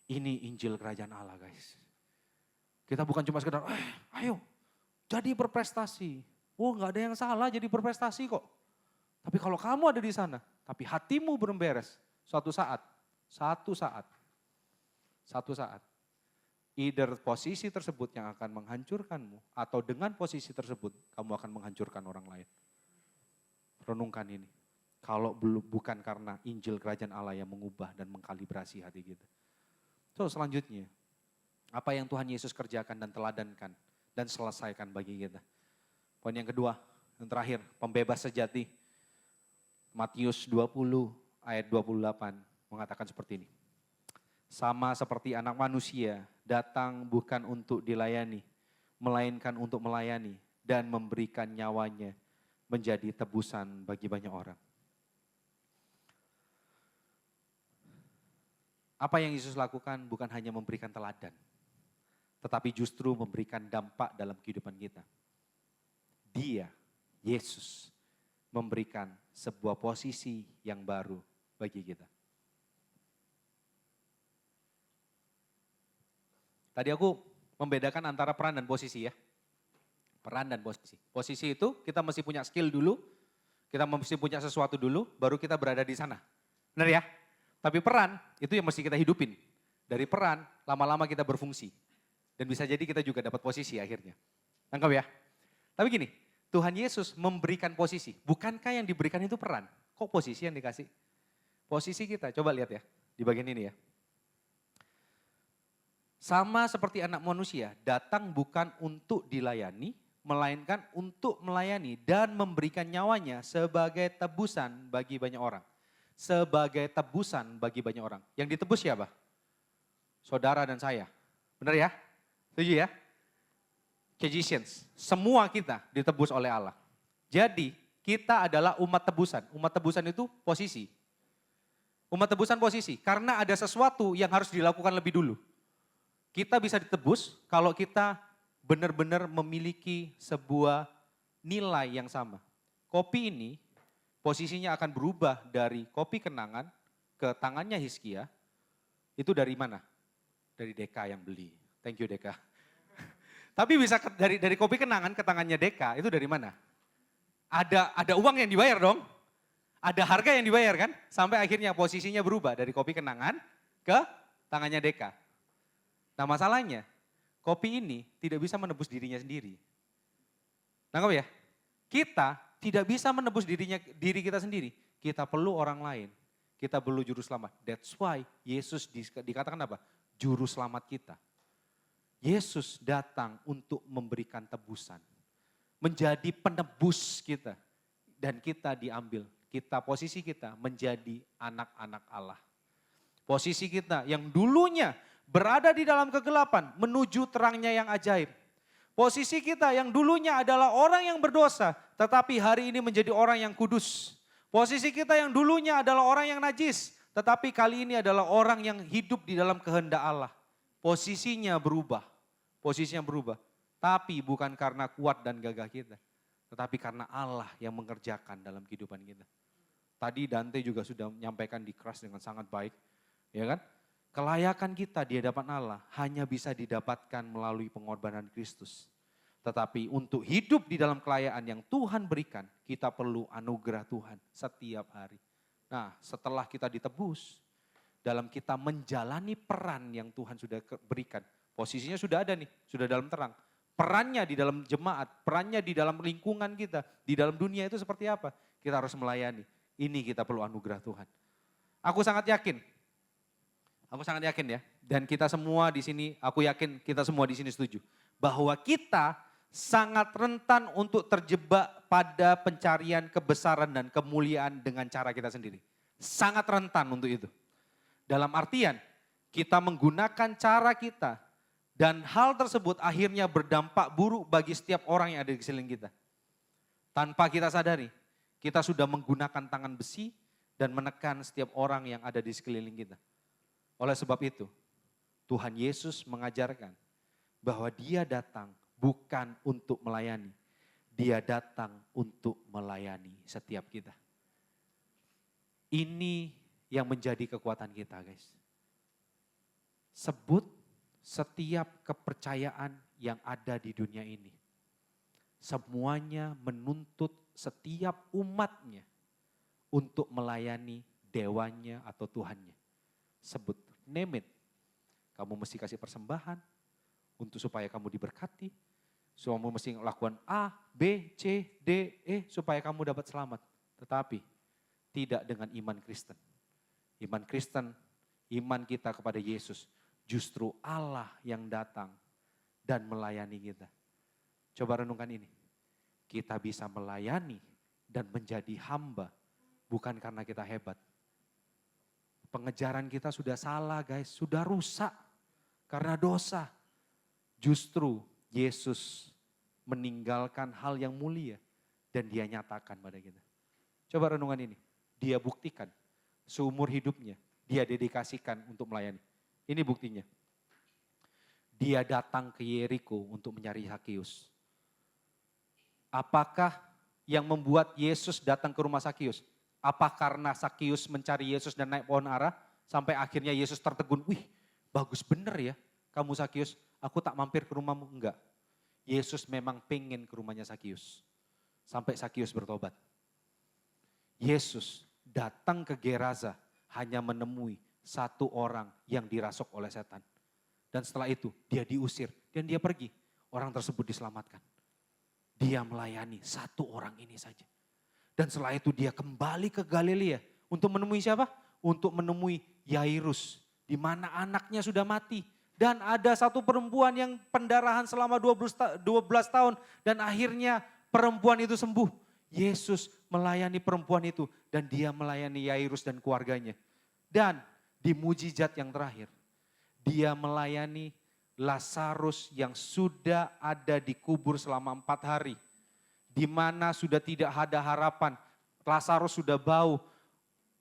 Ini Injil Kerajaan Allah guys. Kita bukan cuma sekedar, ayo jadi berprestasi. Oh nggak ada yang salah jadi berprestasi kok. Tapi kalau kamu ada di sana, tapi hatimu belum beres, suatu saat, either posisi tersebut yang akan menghancurkanmu, atau dengan posisi tersebut kamu akan menghancurkan orang lain. Renungkan ini. Kalau bukan karena Injil Kerajaan Allah yang mengubah dan mengkalibrasi hati kita. So selanjutnya, apa yang Tuhan Yesus kerjakan dan teladankan dan selesaikan bagi kita. Poin yang kedua, yang terakhir, pembebas sejati. Matius 20 ayat 28 mengatakan seperti ini. Sama seperti anak manusia datang bukan untuk dilayani, melainkan untuk melayani dan memberikan nyawanya menjadi tebusan bagi banyak orang. Apa yang Yesus lakukan bukan hanya memberikan teladan, tetapi justru memberikan dampak dalam kehidupan kita. Dia, Yesus, memberikan sebuah posisi yang baru bagi kita. Tadi aku membedakan antara peran dan posisi ya. Peran dan posisi. Posisi itu kita mesti punya skill dulu, kita mesti punya sesuatu dulu, baru kita berada di sana. Benar ya? Tapi peran itu yang mesti kita hidupin. Dari peran, lama-lama kita berfungsi. Dan bisa jadi kita juga dapat posisi akhirnya. Tangkap ya? Tapi gini, Tuhan Yesus memberikan posisi. Bukankah yang diberikan itu peran? Kok posisi yang dikasih? Posisi kita, coba lihat ya. Di bagian ini ya. Sama seperti anak manusia, datang bukan untuk dilayani, melainkan untuk melayani dan memberikan nyawanya sebagai tebusan bagi banyak orang. Sebagai tebusan bagi banyak orang. Yang ditebus siapa? Saudara dan saya. Benar ya? Setuju ya? Cajasians, semua kita ditebus oleh Allah. Jadi kita adalah umat tebusan. Umat tebusan itu posisi. Umat tebusan posisi, karena ada sesuatu yang harus dilakukan lebih dulu. Kita bisa ditebus kalau kita benar-benar memiliki sebuah nilai yang sama. Kopi ini posisinya akan berubah dari kopi kenangan ke tangannya Hizkia. Itu dari mana? Dari Deka yang beli. Thank you Deka. Tapi bisa dari kopi kenangan ke tangannya Deka, itu dari mana? Ada uang yang dibayar dong. Ada harga yang dibayar kan? Sampai akhirnya posisinya berubah dari kopi kenangan ke tangannya Deka. Nah masalahnya, kopi ini tidak bisa menebus dirinya sendiri. Nangkap ya? Kita tidak bisa menebus diri kita sendiri. Kita perlu orang lain. Kita perlu juru selamat. That's why Yesus dikatakan apa? Juru selamat kita. Yesus datang untuk memberikan tebusan. Menjadi penebus kita. Dan kita diambil. Posisi kita menjadi anak-anak Allah. Posisi kita yang dulunya berada di dalam kegelapan menuju terangnya yang ajaib. Posisi kita yang dulunya adalah orang yang berdosa, tetapi hari ini menjadi orang yang kudus. Posisi kita yang dulunya adalah orang yang najis, tetapi kali ini adalah orang yang hidup di dalam kehendak Allah. Posisinya berubah. Tapi bukan karena kuat dan gagah kita, tetapi karena Allah yang mengerjakan dalam kehidupan kita. Tadi Dante juga sudah menyampaikan di keras dengan sangat baik, ya kan? Kelayakan kita di hadapan Allah hanya bisa didapatkan melalui pengorbanan Kristus. Tetapi untuk hidup di dalam kelayaan yang Tuhan berikan, kita perlu anugerah Tuhan setiap hari. Nah, setelah kita ditebus, dalam kita menjalani peran yang Tuhan sudah berikan, Posisinya sudah ada nih, sudah dalam terang. Perannya di dalam jemaat, perannya di dalam lingkungan kita, di dalam dunia itu seperti apa? Kita harus melayani. Ini kita perlu anugerah Tuhan. Aku sangat yakin ya, dan kita semua di sini, aku yakin kita semua di sini setuju, bahwa kita sangat rentan untuk terjebak pada pencarian kebesaran dan kemuliaan dengan cara kita sendiri. Sangat rentan untuk itu. Dalam artian, kita menggunakan cara kita, dan hal tersebut akhirnya berdampak buruk bagi setiap orang yang ada di sekeliling kita. Tanpa kita sadari, kita sudah menggunakan tangan besi dan menekan setiap orang yang ada di sekeliling kita. Oleh sebab itu, Tuhan Yesus mengajarkan bahwa Dia datang bukan untuk melayani. Dia datang untuk melayani setiap kita. Ini yang menjadi kekuatan kita, guys. Sebut setiap kepercayaan yang ada di dunia ini. Semuanya menuntut setiap umatnya untuk melayani dewanya atau Tuhannya. Sebut, name it. Kamu mesti kasih persembahan untuk supaya kamu diberkati. Kamu mesti melakukan A, B, C, D, E supaya kamu dapat selamat. Tetapi tidak dengan iman Kristen. Iman Kristen, iman kita kepada Yesus. Justru Allah yang datang dan melayani kita. Coba renungkan ini. Kita bisa melayani dan menjadi hamba bukan karena kita hebat. Pengejaran kita sudah salah, guys, sudah rusak karena dosa. Justru Yesus meninggalkan hal yang mulia dan Dia nyatakan pada kita. Coba renungan ini. Dia buktikan seumur hidupnya Dia dedikasikan untuk melayani. Ini buktinya. Dia datang ke Yeriko untuk mencari Sakius. Apakah yang membuat Yesus datang ke rumah Sakius? Apa karena Sakius mencari Yesus dan naik pohon ara? Sampai akhirnya Yesus tertegun, wih bagus bener ya kamu Sakius, aku tak mampir ke rumahmu. Enggak, Yesus memang pengen ke rumahnya Sakius. Sampai Sakius bertobat. Yesus datang ke Geraza hanya menemui satu orang yang dirasuk oleh setan. Dan setelah itu dia diusir dan dia pergi. Orang tersebut diselamatkan. Dia melayani satu orang ini saja. Dan setelah itu dia kembali ke Galilea. Untuk menemui siapa? Untuk menemui Yairus. Di mana anaknya sudah mati. Dan ada satu perempuan yang pendarahan selama 12 tahun. Dan akhirnya perempuan itu sembuh. Yesus melayani perempuan itu. Dan dia melayani Yairus dan keluarganya. Dan di mujizat yang terakhir. Dia melayani Lazarus yang sudah ada di kubur selama 4 hari. Di mana sudah tidak ada harapan. Lazarus sudah bau,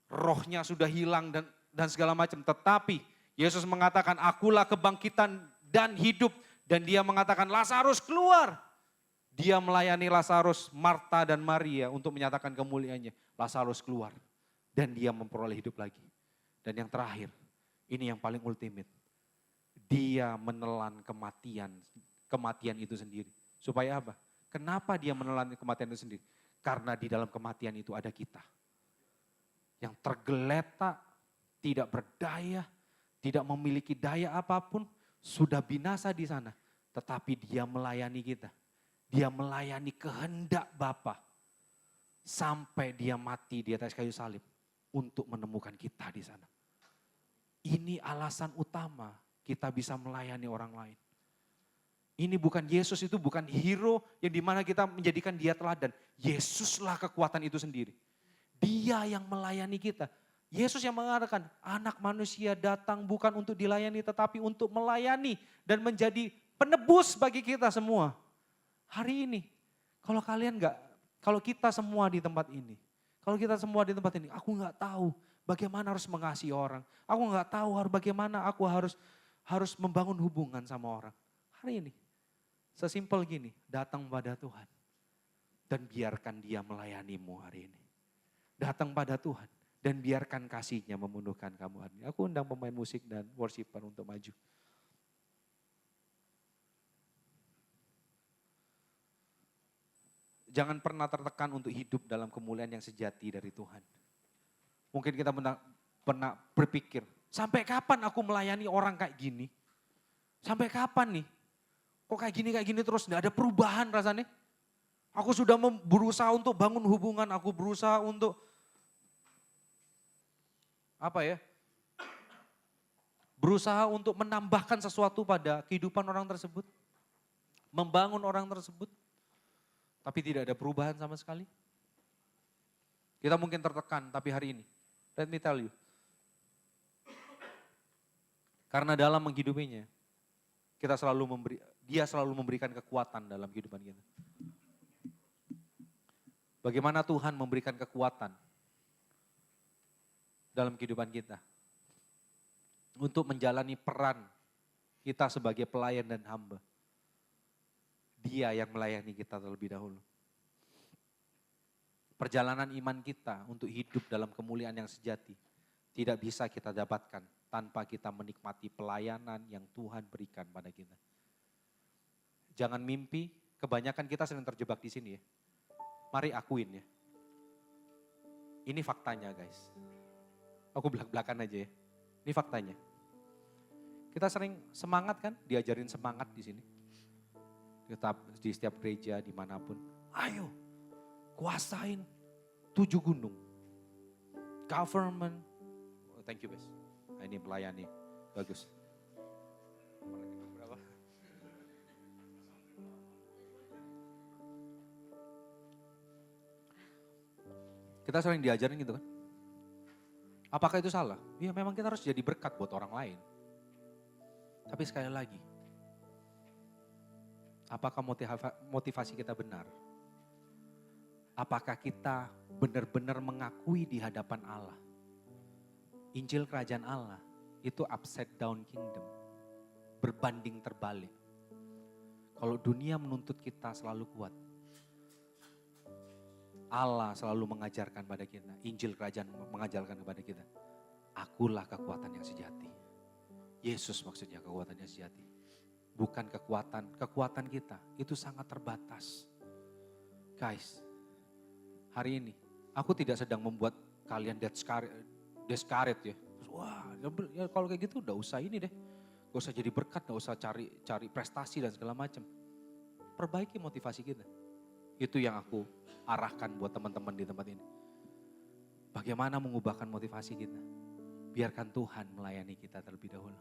rohnya sudah hilang dan segala macam. Tetapi Yesus mengatakan, akulah kebangkitan dan hidup. Dan dia mengatakan, Lazarus keluar. Dia melayani Lazarus, Marta dan Maria untuk menyatakan kemuliaannya. Lazarus keluar dan dia memperoleh hidup lagi. Dan yang terakhir, ini yang paling ultimate. Dia menelan kematian itu sendiri. Supaya apa? Kenapa dia menelan kematian itu sendiri? Karena di dalam kematian itu ada kita. Yang tergeletak, tidak berdaya, tidak memiliki daya apapun, sudah binasa di sana. Tetapi dia melayani kita. Dia melayani kehendak Bapa. Sampai dia mati di atas kayu salib untuk menemukan kita di sana. Ini alasan utama kita bisa melayani orang lain. Ini bukan Yesus, itu bukan hero yang dimana kita menjadikan dia teladan. Yesuslah kekuatan itu sendiri. Dia yang melayani kita. Yesus yang mengatakan anak manusia datang bukan untuk dilayani tetapi untuk melayani dan menjadi penebus bagi kita semua. Hari ini kalau kita semua di tempat ini, aku nggak tahu bagaimana harus mengasihi orang. Aku nggak tahu bagaimana aku harus membangun hubungan sama orang. Hari ini, sesimpel gini, datang pada Tuhan dan biarkan Dia melayanimu hari ini. Datang pada Tuhan dan biarkan kasih-Nya memenuhkan kamu hari ini. Aku undang pemain musik dan worshiper untuk maju. Jangan pernah tertekan untuk hidup dalam kemuliaan yang sejati dari Tuhan. Mungkin kita pernah berpikir, sampai kapan aku melayani orang kayak gini? Sampai kapan nih? Kok kayak gini terus, nggak ada perubahan rasanya. Aku sudah berusaha untuk bangun hubungan, aku berusaha untuk berusaha untuk menambahkan sesuatu pada kehidupan orang tersebut. Membangun orang tersebut. Tapi tidak ada perubahan sama sekali. Kita mungkin tertekan, tapi hari ini, let me tell you. Karena dalam menghidupinya, dia selalu memberikan kekuatan dalam kehidupan kita. Bagaimana Tuhan memberikan kekuatan dalam kehidupan kita untuk menjalani peran kita sebagai pelayan dan hamba. Dia yang melayani kita terlebih dahulu. Perjalanan iman kita untuk hidup dalam kemuliaan yang sejati tidak bisa kita dapatkan tanpa kita menikmati pelayanan yang Tuhan berikan pada kita. Jangan mimpi, kebanyakan kita sering terjebak di sini ya. Mari akuin ya. Ini faktanya guys. Aku belak-belakan aja ya. Ini faktanya. Kita sering semangat kan, diajarin semangat di sini. Di setiap gereja, dimanapun. Ayo, kuasain 7 gunung. Government. Oh, thank you, Bes. Nah, ini melayani. Bagus. Berapa? Kita sering diajarin gitu kan. Apakah itu salah? Ya memang kita harus jadi berkat buat orang lain. Tapi sekali lagi, apakah motivasi kita benar? Apakah kita benar-benar mengakui di hadapan Allah? Injil kerajaan Allah itu upside down kingdom. Berbanding terbalik. Kalau dunia menuntut kita selalu kuat, Allah selalu mengajarkan pada kita, Injil kerajaan mengajarkan kepada kita, akulah kekuatan yang sejati. Yesus maksudnya kekuatan yang sejati. Bukan kekuatan kita itu sangat terbatas. Guys, hari ini aku tidak sedang membuat kalian desperate ya. Wah, ya kalau kayak gitu udah usah ini deh. Gak usah jadi berkat, gak usah cari prestasi dan segala macam. Perbaiki motivasi kita. Itu yang aku arahkan buat teman-teman di tempat ini. Bagaimana mengubahkan motivasi kita? Biarkan Tuhan melayani kita terlebih dahulu.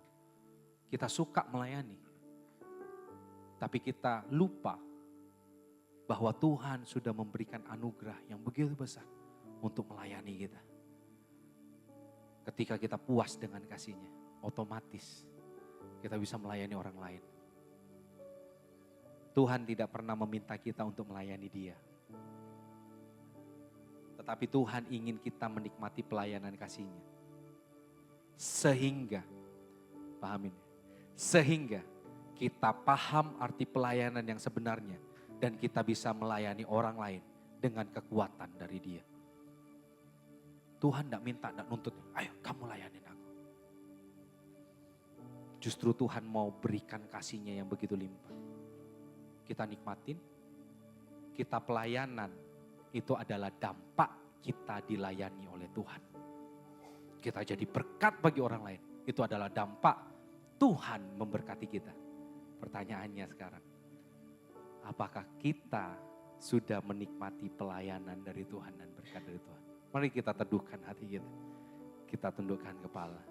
Kita suka melayani. Tapi kita lupa bahwa Tuhan sudah memberikan anugerah yang begitu besar untuk melayani kita. Ketika kita puas dengan kasih-Nya, otomatis kita bisa melayani orang lain. Tuhan tidak pernah meminta kita untuk melayani Dia. Tetapi Tuhan ingin kita menikmati pelayanan kasih-Nya. Sehingga kita paham arti pelayanan yang sebenarnya. Dan kita bisa melayani orang lain dengan kekuatan dari Dia. Tuhan tidak minta, tidak nuntut, ayo kamu layanin aku. Justru Tuhan mau berikan kasih-Nya yang begitu limpah. Kita nikmatin, kita pelayanan, itu adalah dampak kita dilayani oleh Tuhan. Kita jadi berkat bagi orang lain, itu adalah dampak Tuhan memberkati kita. Pertanyaannya sekarang, apakah kita sudah menikmati pelayanan dari Tuhan dan berkat dari Tuhan? Mari kita teduhkan hati kita, kita tundukkan kepala.